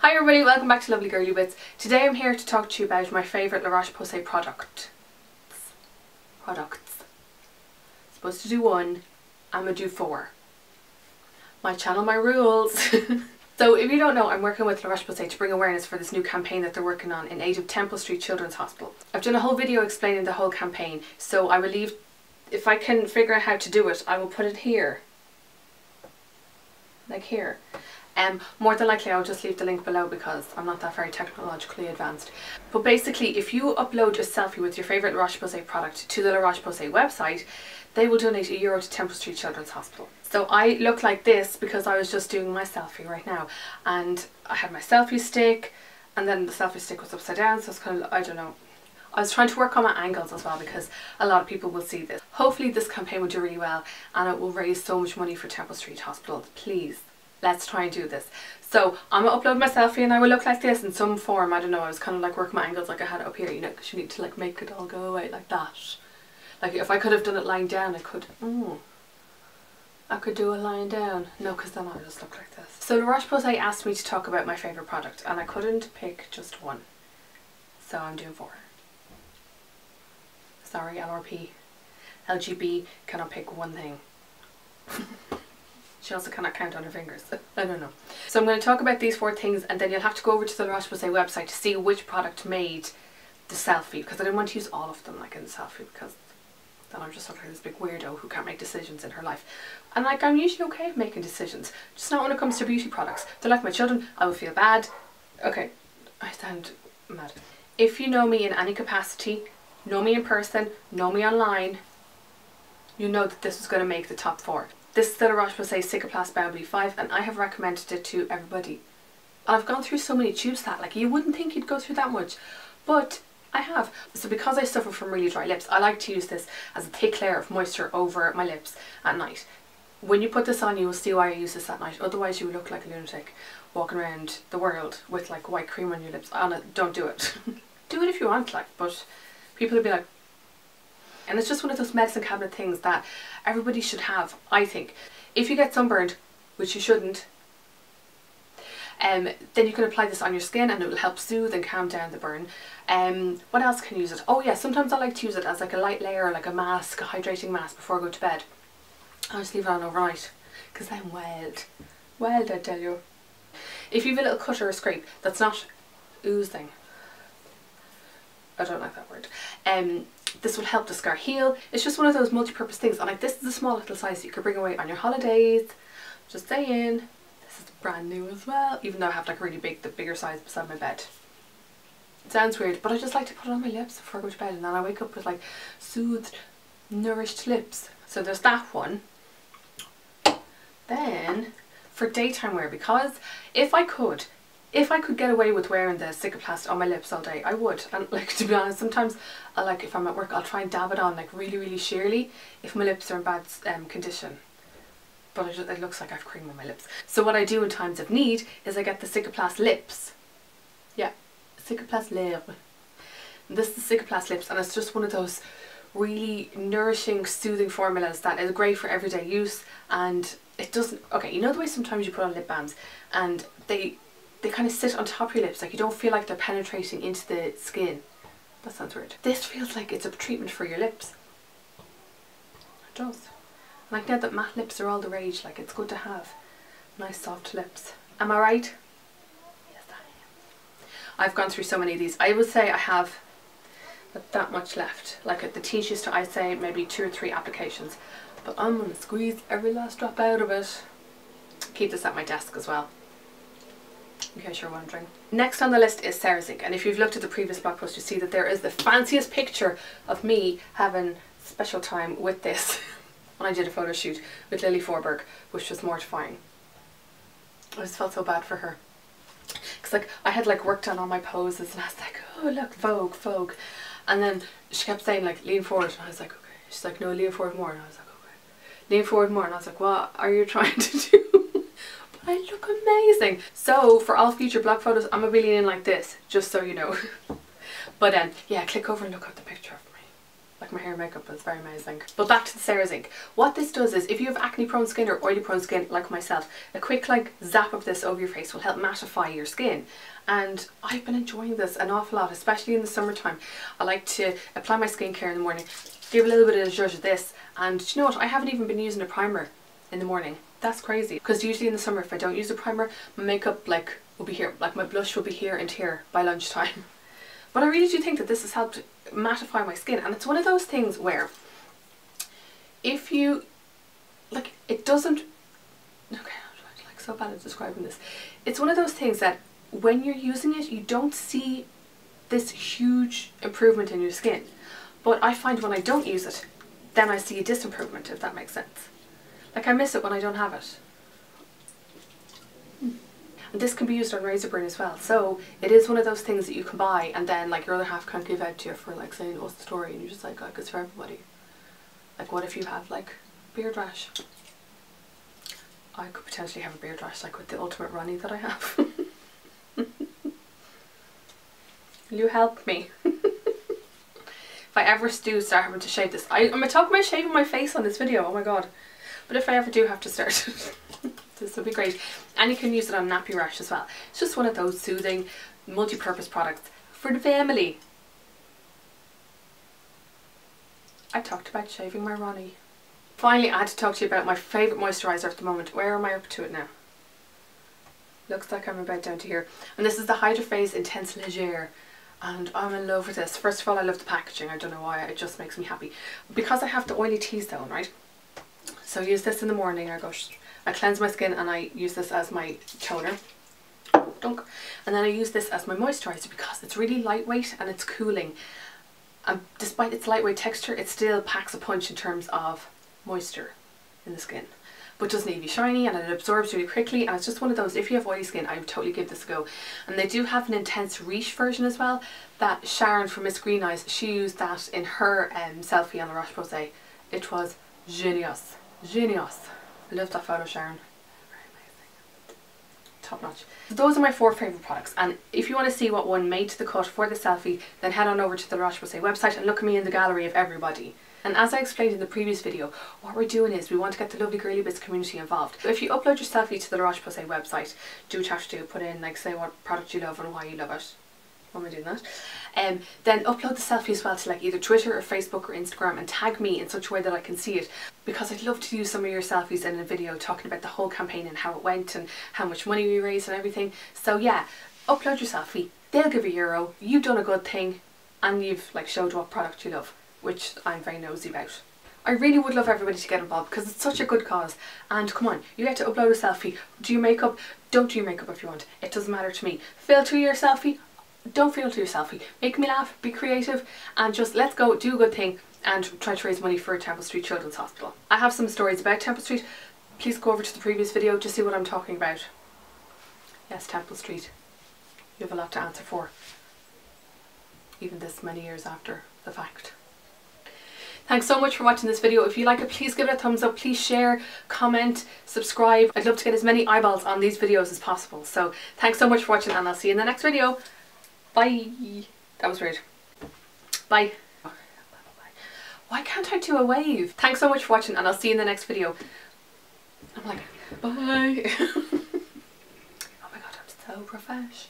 Hi everybody, welcome back to LovelyGirlyBits. Today I'm here to talk to you about my favourite Roche Posay products. Supposed to do one, I'm gonna do 4. My channel, my rules. So if you don't know, I'm working with Roche Posay to bring awareness for this new campaign that they're working on in aid of Temple Street Children's Hospital. I've done a whole video explaining the whole campaign, so I will leave, if I can figure out how to do it, I will put it here. Like here. More than likely I'll just leave the link below because I'm not that very technologically advanced. But basically, if you upload a selfie with your favourite Roche Posay product to the Roche Posay website, they will donate €1 to Temple Street Children's Hospital. So I look like this because I was just doing my selfie right now, and I had my selfie stick, and then the selfie stick was upside down, so it's kind of, I don't know. I was trying to work on my angles as well because a lot of people will see this. Hopefully this campaign will do really well and it will raise so much money for Temple Street Hospital. Please, let's try and do this. So I'm going to upload my selfie and I will look like this in some form. I don't know, I was kind of like working my angles like I had it up here, you know, because you need to like make it all go away like that. Like if I could have done it lying down, I could do a lying down. No, because then I would just look like this. So the Roche Posay asked me to talk about my favourite product and I couldn't pick just one. So I'm doing 4. Sorry, LRP. LGB cannot pick one thing. She also cannot count on her fingers. I don't know. So I'm going to talk about these 4 things and then you'll have to go over to the Roche Posay website to see which product made the selfie, because I didn't want to use all of them like in the selfie because then I'm just like this big weirdo who can't make decisions in her life. And like I'm usually okay with making decisions, just not when it comes to beauty products. They're like my children, I will feel bad. Okay, I sound mad. If you know me in any capacity, know me in person, know me online, you know that this is going to make the top 4. This is the Roche Posay Cicaplast Bound 5 and I have recommended it to everybody. And I've gone through so many tubes that like you wouldn't think you'd go through that much, but I have. So because I suffer from really dry lips, I like to use this as a thick layer of moisture over my lips at night. When you put this on, you will see why I use this at night. Otherwise you would look like a lunatic walking around the world with like white cream on your lips. Don't do it. Do it if you want, like, but people will be like, and it's just one of those medicine cabinet things that everybody should have, I think. If you get sunburned, which you shouldn't, then you can apply this on your skin and it will help soothe and calm down the burn. What else can you use it? Oh yeah, sometimes I like to use it as like a light layer, like a mask, a hydrating mask before I go to bed. I just leave it on overnight because I'm wild. Wild, I tell you. If you have a little cut or a scrape that's not oozing, I don't like that word, this will help the scar heal. It's just one of those multi-purpose things, and like this is a small little size that you could bring away on your holidays. Just saying. This is brand new as well, even though I have like really big, the bigger size beside my bed. It sounds weird, but I just like to put it on my lips before I go to bed, and then I wake up with like soothed, nourished lips. So there's that one. Then for daytime wear, because if I could get away with wearing the Cicaplast on my lips all day, I would. And like, to be honest, sometimes I like, if I'm at work, I'll try and dab it on like really, really sheerly if my lips are in bad condition. But it looks like I've cream on my lips. So what I do in times of need is I get the Cicaplast lips. Yeah, Cicaplast lèvres. This is the Cicaplast lips, and it's just one of those really nourishing, soothing formulas that is great for everyday use. And it doesn't, okay, you know the way sometimes you put on lip balms and they kind of sit on top of your lips, like you don't feel like they're penetrating into the skin. That sounds weird. This feels like it's a treatment for your lips. It does. And like now that matte lips are all the rage, like it's good to have nice soft lips. Am I right? Yes, I am. I've gone through so many of these. I would say I have that much left. Like at the teachers to, I'd say maybe 2 or 3 applications. But I'm going to squeeze every last drop out of it. Keep this at my desk as well, in case you're wondering. Next on the list is CeraZinc, and if you've looked at the previous blog post, you see that there is the fanciest picture of me having special time with this when I did a photo shoot with Lily Forberg, which was mortifying. I just felt so bad for her because like I had like worked on all my poses and I was like, oh look, Vogue, Vogue, and then she kept saying like lean forward, and I was like, okay. She's like, no, lean forward more, and I was like, okay, lean forward more, and I was like, what are you trying to do? I look amazing. So for all future blog photos, I'm gonna be leaning like this, just so you know. But yeah, click over and look at the picture of me. Like my hair and makeup is very amazing. But back to the Sarah's Ink. What this does is if you have acne prone skin or oily prone skin like myself, a quick like zap of this over your face will help mattify your skin. And I've been enjoying this an awful lot, especially in the summertime. I like to apply my skincare in the morning, give a little bit of a zhuzh of this, and do you know what, I haven't even been using a primer in the morning. That's crazy, because usually in the summer if I don't use a primer, my makeup like will be here, like my blush will be here and here by lunchtime. But I really do think that this has helped mattify my skin, and it's one of those things where if you like, it doesn't, okay, I'm like so bad at describing this. It's one of those things that when you're using it, you don't see this huge improvement in your skin. But I find when I don't use it, then I see a disimprovement, if that makes sense. Like I miss it when I don't have it. And this can be used on razor burn as well. So it is one of those things that you can buy and then like your other half can't give out to you for like saying, what's the story? And you're just like it's for everybody. Like what if you have like beard rash? I could potentially have a beard rash like with the ultimate runny that I have. Will you help me? If I ever do start having to shave this, I'm talking about shaving my face on this video, oh my god. But if I ever do have to start, this would be great. And you can use it on nappy rash as well. It's just one of those soothing, multi-purpose products for the family. I talked about shaving my Ronnie. Finally, I had to talk to you about my favourite moisturiser at the moment. Where am I up to it now? Looks like I'm about down to here. And this is the Hydra Phase Intense Légère. And I'm in love with this. First of all, I love the packaging. I don't know why, it just makes me happy. Because I have the oily T-zone, right? So I use this in the morning. I cleanse my skin and I use this as my toner. Dunk. And then I use this as my moisturiser because it's really lightweight and it's cooling. And despite its lightweight texture, it still packs a punch in terms of moisture in the skin. But doesn't leave you shiny and it absorbs really quickly, and it's just one of those, if you have oily skin, I would totally give this a go. And they do have an intense Riche version as well, that Sharon from Miss Green Eyes, she used that in her selfie on the Roche Posay. It was genius. Genius. I love that photo, Sharon. Very amazing. Top notch. So those are my 4 favourite products, and if you want to see what one made to the cut for the selfie, then head on over to the Roche Posay website and look at me in the gallery of everybody. And as I explained in the previous video, what we're doing is we want to get the Lovely Girlie Bits community involved. So if you upload your selfie to the Roche Posay website, do what you have to do, put in like say what product you love and why you love it. Why am I doing that? Then upload the selfie as well to like either Twitter or Facebook or Instagram and tag me in such a way that I can see it, because I'd love to use some of your selfies in a video talking about the whole campaign and how it went and how much money we raised and everything. So yeah, upload your selfie, they'll give €1, you've done a good thing, and you've like showed what product you love, which I'm very nosy about. I really would love everybody to get involved because it's such a good cause. And come on, you get to upload a selfie. Do your makeup, don't do your makeup if you want. It doesn't matter to me. Filter your selfie, don't filter your selfie. Make me laugh, be creative, and just let's go do a good thing and try to raise money for Temple Street Children's Hospital. I have some stories about Temple Street. Please go over to the previous video to see what I'm talking about. Yes, Temple Street. You have a lot to answer for, even this many years after the fact. Thanks so much for watching this video. If you like it, please give it a thumbs up, please share, comment, subscribe. I'd love to get as many eyeballs on these videos as possible. So thanks so much for watching, and I'll see you in the next video. Bye. That was weird. Bye. Why can't I do a wave? Thanks so much for watching, and I'll see you in the next video. I'm like, bye. Oh my god, I'm so profesh.